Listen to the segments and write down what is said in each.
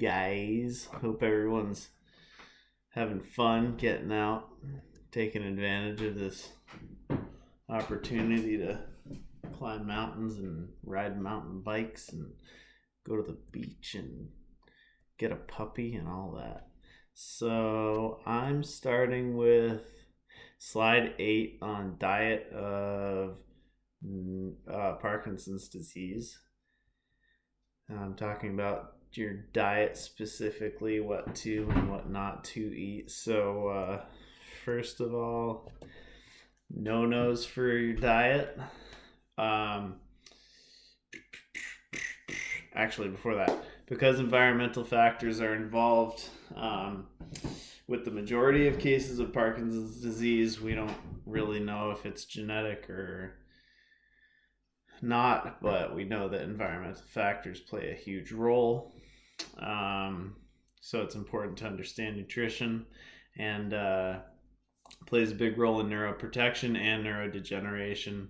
guys? Hope everyone's having fun getting out, taking advantage of this opportunity to climb mountains and ride mountain bikes and go to the beach and get a puppy and all that. So I'm starting with slide 8 on diet of Parkinson's disease. I'm talking about your diet specifically, what to and what not to eat. So first of all, no-nos for your diet. Actually, before that, because environmental factors are involved with the majority of cases of Parkinson's disease, we don't really know if it's genetic or not, but we know that environmental factors play a huge role. So it's important to understand nutrition, and plays a big role in neuroprotection and neurodegeneration.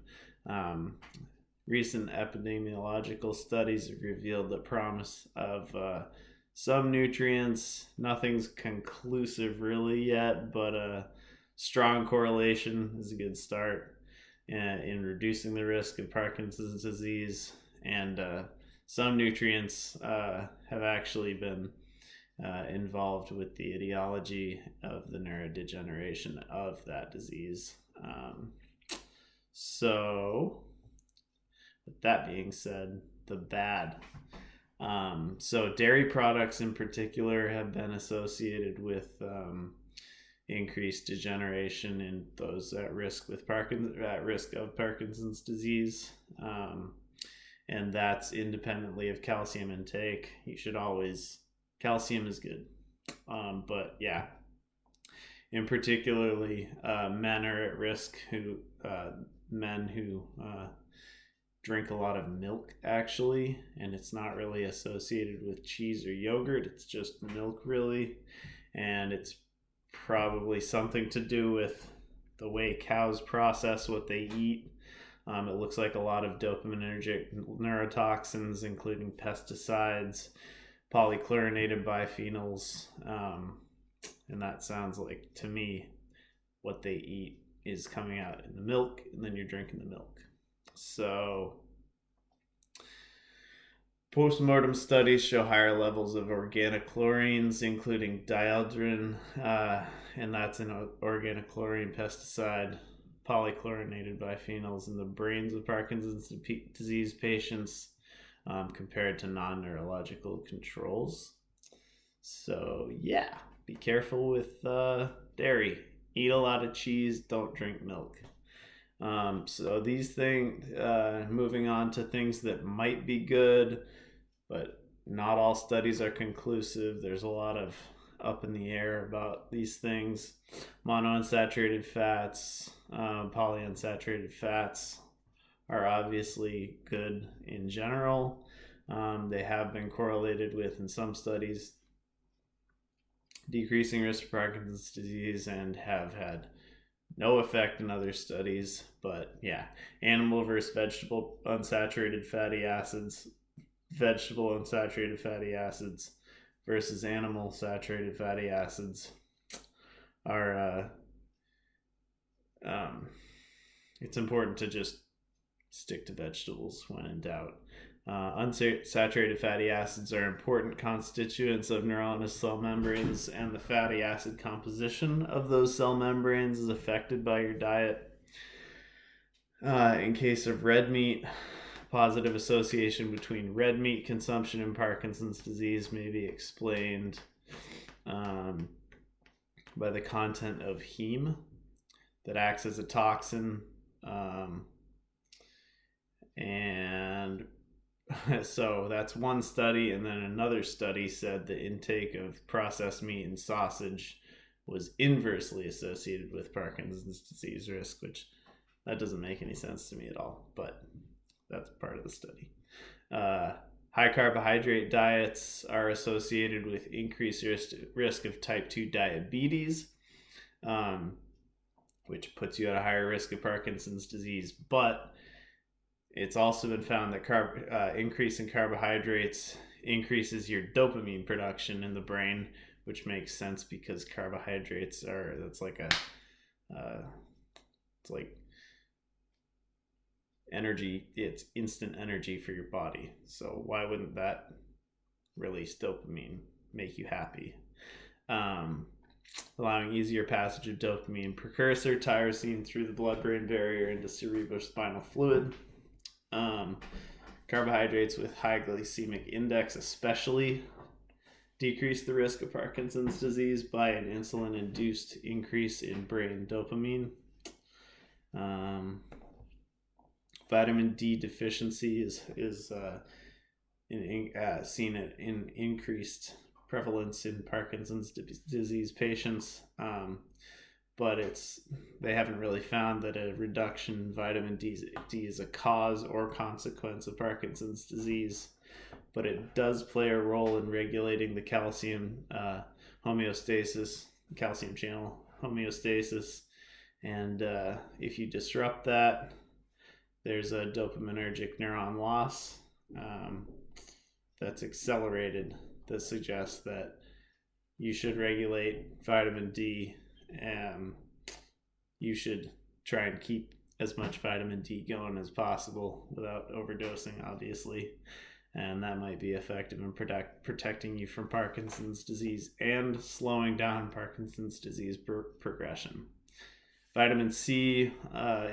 Recent epidemiological studies have revealed the promise of some nutrients. Nothing's conclusive really yet, but a strong correlation is a good start in reducing the risk of Parkinson's disease. And some nutrients have actually been involved with the etiology of the neurodegeneration of that disease. So with that being said, the bad. So dairy products in particular have been associated with increased degeneration in those at risk of Parkinson's disease, and that's independently of calcium intake. You should always, calcium is good, but yeah, in particularly men are at risk men who drink a lot of milk, actually, and it's not really associated with cheese or yogurt, it's just milk really, and it's probably something to do with the way cows process what they eat. It looks like a lot of dopaminergic neurotoxins, including pesticides, polychlorinated biphenyls, and that sounds like, to me, what they eat is coming out in the milk, and then you're drinking the milk. So postmortem studies show higher levels of organochlorines, including dieldrin, and that's an organochlorine pesticide, polychlorinated biphenyls in the brains of Parkinson's disease patients compared to non-neurological controls. So yeah, be careful with dairy. Eat a lot of cheese, don't drink milk. So these things, moving on to things that might be good, but not all studies are conclusive. There's a lot of up in the air about these things. Monounsaturated fats, polyunsaturated fats are obviously good in general. They have been correlated with, in some studies, decreasing risk of Parkinson's disease and have had no effect in other studies. But yeah, animal versus vegetable unsaturated fatty acids, vegetable unsaturated fatty acids versus animal saturated fatty acids are it's important to just stick to vegetables when in doubt. Unsaturated fatty acids are important constituents of neuronal cell membranes, and the fatty acid composition of those cell membranes is affected by your diet. In case of red meat, positive association between red meat consumption and Parkinson's disease may be explained by the content of heme that acts as a toxin, and so that's one study. And then another study said the intake of processed meat and sausage was inversely associated with Parkinson's disease risk, which that doesn't make any sense to me at all, but that's part of the study. High carbohydrate diets are associated with increased risk of type 2 diabetes, which puts you at a higher risk of Parkinson's disease. But it's also been found that increase in carbohydrates increases your dopamine production in the brain, which makes sense because carbohydrates that's like it's like energy. It's instant energy for your body. So why wouldn't that release dopamine, make you happy? Allowing easier passage of dopamine precursor tyrosine through the blood-brain barrier into cerebrospinal fluid. Carbohydrates with high glycemic index especially decrease the risk of Parkinson's disease by an insulin-induced increase in brain dopamine. Vitamin D deficiency is seen in increased prevalence in Parkinson's disease patients, but they haven't really found that a reduction in vitamin D is a cause or consequence of Parkinson's disease, but it does play a role in regulating the calcium homeostasis, calcium channel homeostasis, and if you disrupt that, there's a dopaminergic neuron loss that's accelerated that suggests that you should regulate vitamin D, and you should try and keep as much vitamin D going as possible without overdosing, obviously, and that might be effective in protecting you from Parkinson's disease and slowing down Parkinson's disease progression. Vitamin C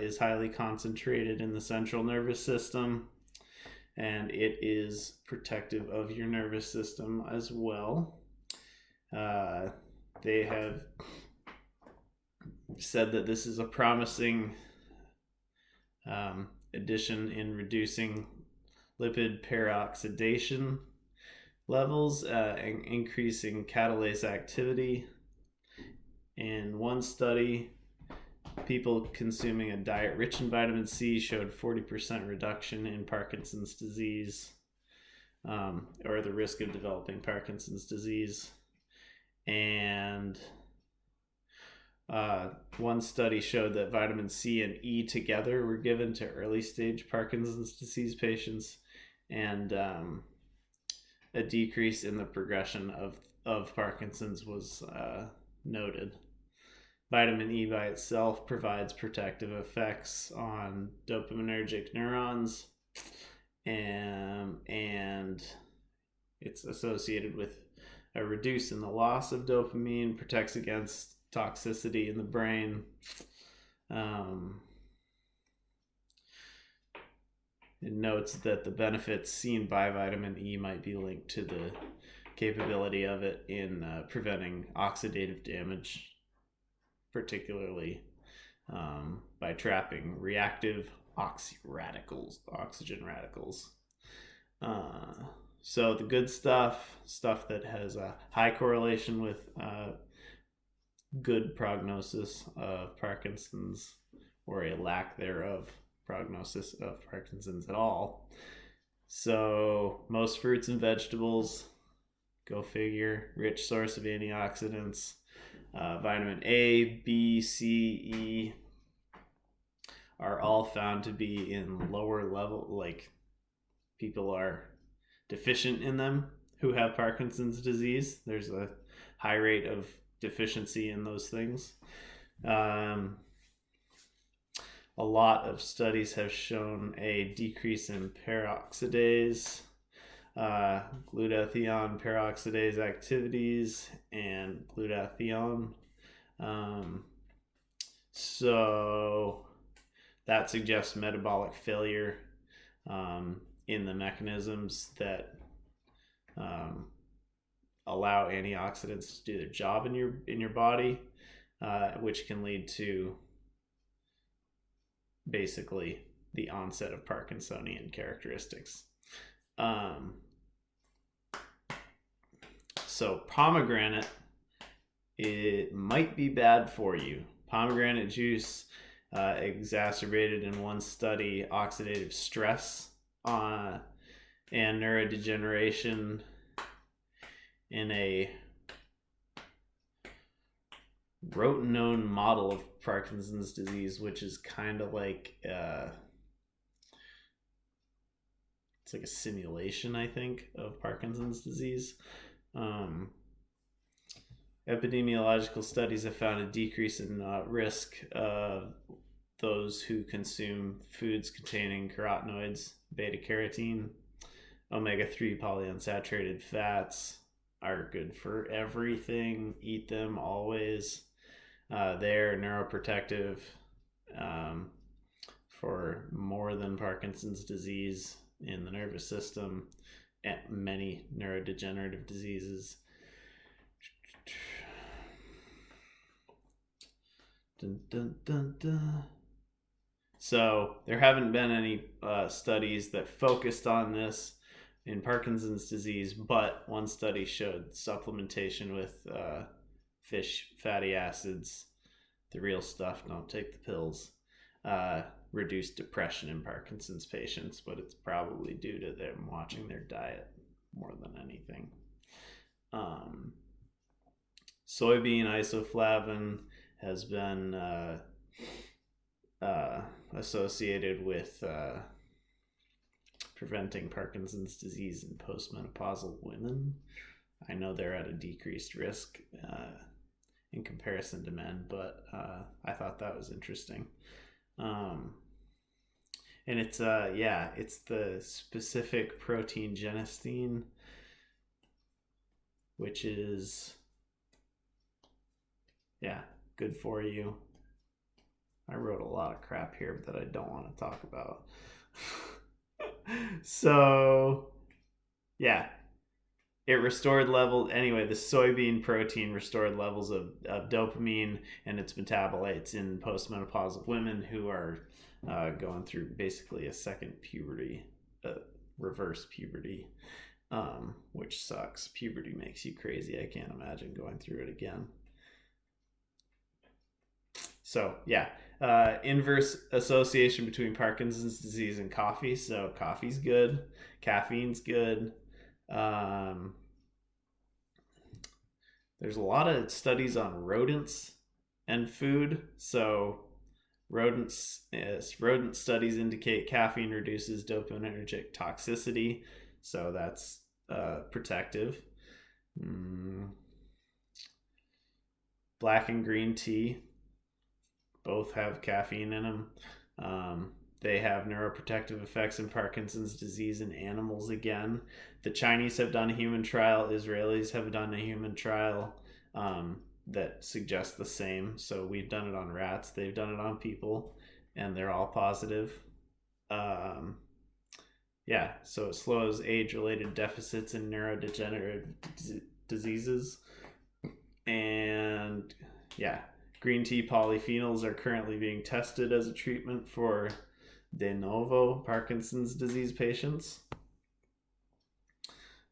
is highly concentrated in the central nervous system, and it is protective of your nervous system as well. They have said that this is a promising addition in reducing lipid peroxidation levels and increasing catalase activity. In one study, people consuming a diet rich in vitamin C showed 40% reduction in Parkinson's disease, or the risk of developing Parkinson's disease. And one study showed that vitamin C and E together were given to early stage Parkinson's disease patients, and a decrease in the progression of Parkinson's was noted. Vitamin E by itself provides protective effects on dopaminergic neurons, and it's associated with a reduce in the loss of dopamine, protects against toxicity in the brain. It notes that the benefits seen by vitamin E might be linked to the capability of it in preventing oxidative damage, particularly by trapping reactive oxygen radicals. So the good stuff that has a high correlation with good prognosis of Parkinson's, or a lack thereof prognosis of Parkinson's at all. So most fruits and vegetables, go figure, rich source of antioxidants. Vitamin A, B, C, E are all found to be in lower level, like people are deficient in them who have Parkinson's disease. There's a high rate of deficiency in those things. A lot of studies have shown a decrease in peroxidase, glutathione peroxidase activities, and glutathione. So that suggests metabolic failure in the mechanisms that allow antioxidants to do their job in your body, which can lead to basically the onset of Parkinsonian characteristics. So pomegranate, it might be bad for you. Pomegranate juice exacerbated in one study oxidative stress and neurodegeneration in a rotenone model of Parkinson's disease, which is kind of like it's like a simulation, I think, of Parkinson's disease. Epidemiological studies have found a decrease in risk of those who consume foods containing carotenoids, beta carotene, omega-3 polyunsaturated fats are good for everything. Eat them always. They're neuroprotective for more than Parkinson's disease in the nervous system and many neurodegenerative diseases. Dun, dun, dun, dun. So there haven't been any studies that focused on this in Parkinson's disease, but one study showed supplementation with fish fatty acids, the real stuff, don't take the pills, reduced depression in Parkinson's patients, but it's probably due to them watching their diet more than anything. Soybean isoflavin has been associated with preventing Parkinson's disease in postmenopausal women. I know they're at a decreased risk in comparison to men, but I thought that was interesting. And it's it's the specific protein genistein, which is good for you. I wrote a lot of crap here that I don't want to talk about. So, it restored levels. Anyway, the soybean protein restored levels of dopamine and its metabolites in postmenopausal women who are going through basically a second puberty, reverse puberty, which sucks. Puberty makes you crazy. I can't imagine going through it again. So, inverse association between Parkinson's disease and coffee. So coffee's good, caffeine's good. There's a lot of studies on rodents and food. So rodent studies indicate caffeine reduces dopaminergic toxicity. So that's protective. Black and green tea both have caffeine in them. They have neuroprotective effects in Parkinson's disease in animals again. The Chinese have done a human trial. Israelis have done a human trial that suggests the same. So we've done it on rats. They've done it on people, and they're all positive. So it slows age-related deficits in neurodegenerative diseases. And green tea polyphenols are currently being tested as a treatment for de novo Parkinson's disease patients.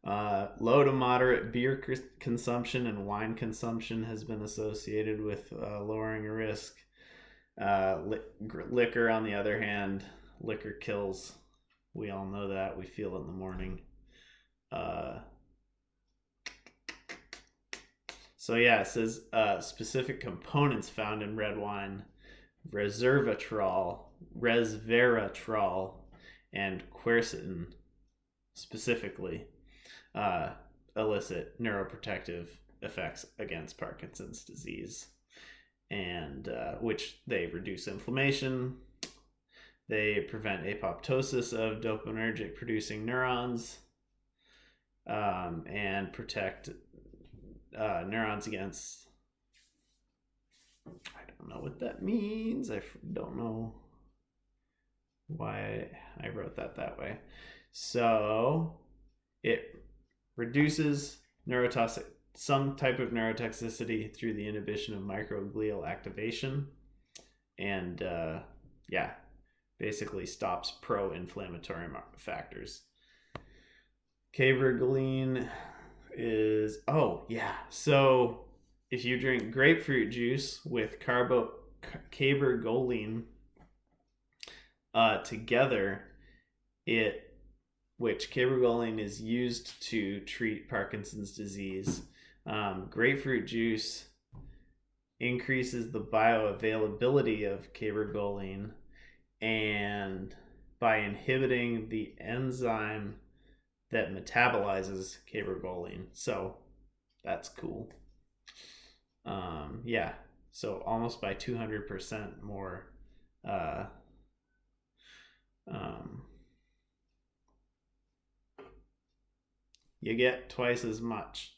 Low to moderate beer consumption and wine consumption has been associated with lowering risk. Liquor, on the other hand, liquor kills. We all know that. We feel it in the morning. It says specific components found in red wine: resveratrol, and quercetin specifically elicit neuroprotective effects against Parkinson's disease, and which they reduce inflammation, they prevent apoptosis of dopaminergic producing neurons, and protect neurons against, I don't know what that means. I don't know why I wrote that way. So it reduces some type of neurotoxicity through the inhibition of microglial activation, and basically stops pro-inflammatory factors. Cabergoline is so if you drink grapefruit juice with cabergoline together, which cabergoline is used to treat Parkinson's disease, grapefruit juice increases the bioavailability of cabergoline and by inhibiting the enzyme that metabolizes cabergoline. So that's cool. Yeah, so almost by 200% more you get twice as much.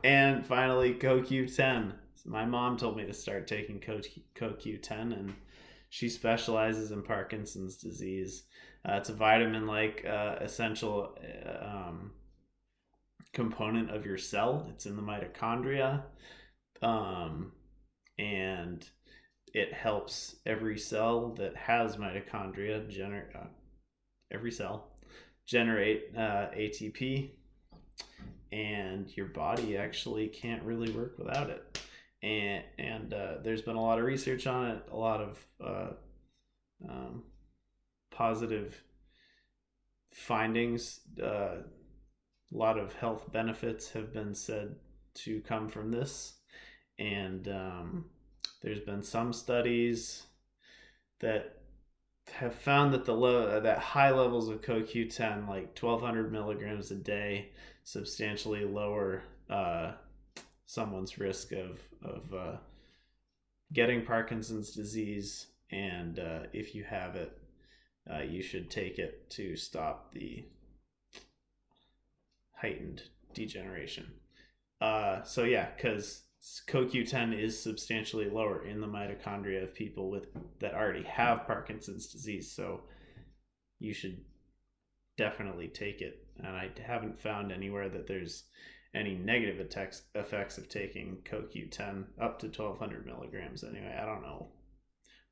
And finally, CoQ10. My mom told me to start taking CoQ10, and she specializes in Parkinson's disease. It's a vitamin-like essential component of your cell. It's in the mitochondria, and it helps every cell that has mitochondria generate ATP, and your body actually can't really work without it. And there's been a lot of research on it, a lot of positive findings. A lot of health benefits have been said to come from this, and there's been some studies that have found that that high levels of CoQ10, like 1,200 milligrams a day, substantially lower someone's risk of getting Parkinson's disease. And if you have it, you should take it to stop the heightened degeneration. So yeah, because CoQ10 is substantially lower in the mitochondria of people that already have Parkinson's disease, so you should definitely take it. And I haven't found anywhere that there's any negative effects of taking CoQ10 up to 1,200 milligrams. Anyway, I don't know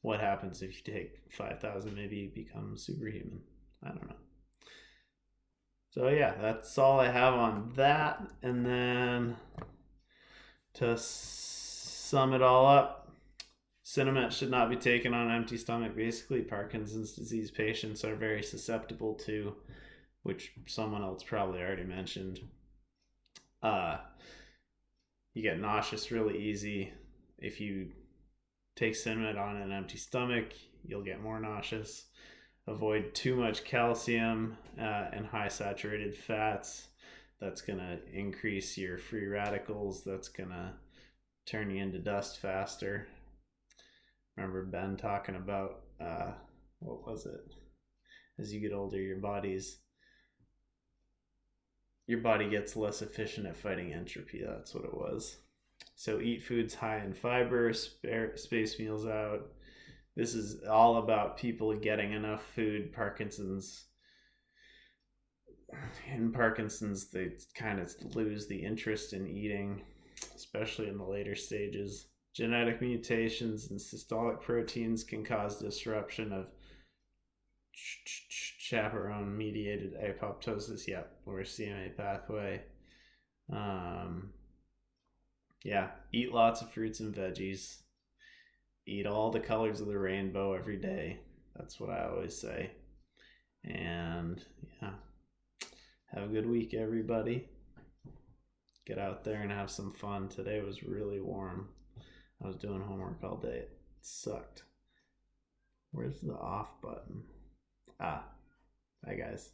what happens if you take 5,000. Maybe you become superhuman. I don't know. So yeah, that's all I have on that. And then to sum it all up, Cinemet should not be taken on an empty stomach. Basically, Parkinson's disease patients are very susceptible to, which someone else probably already mentioned. You get nauseous really easy. If you take Cinemet on an empty stomach, you'll get more nauseous. Avoid too much calcium and high saturated fats. That's going to increase your free radicals. That's going to turn you into dust faster. Remember Ben talking about, what was it? As you get older, your body gets less efficient at fighting entropy. That's what it was. So eat foods high in fiber, space meals out. This is all about people getting enough food. In Parkinson's, they kind of lose the interest in eating, especially in the later stages. Genetic mutations in systolic proteins can cause disruption of chaperone-mediated apoptosis, or CMA pathway. Eat lots of fruits and veggies. Eat all the colors of the rainbow every day. That's what I always say. And yeah, have a good week, everybody. Get out there and have some fun. Today was really warm. I was doing homework all day. It sucked. Where's the off button? Bye, guys.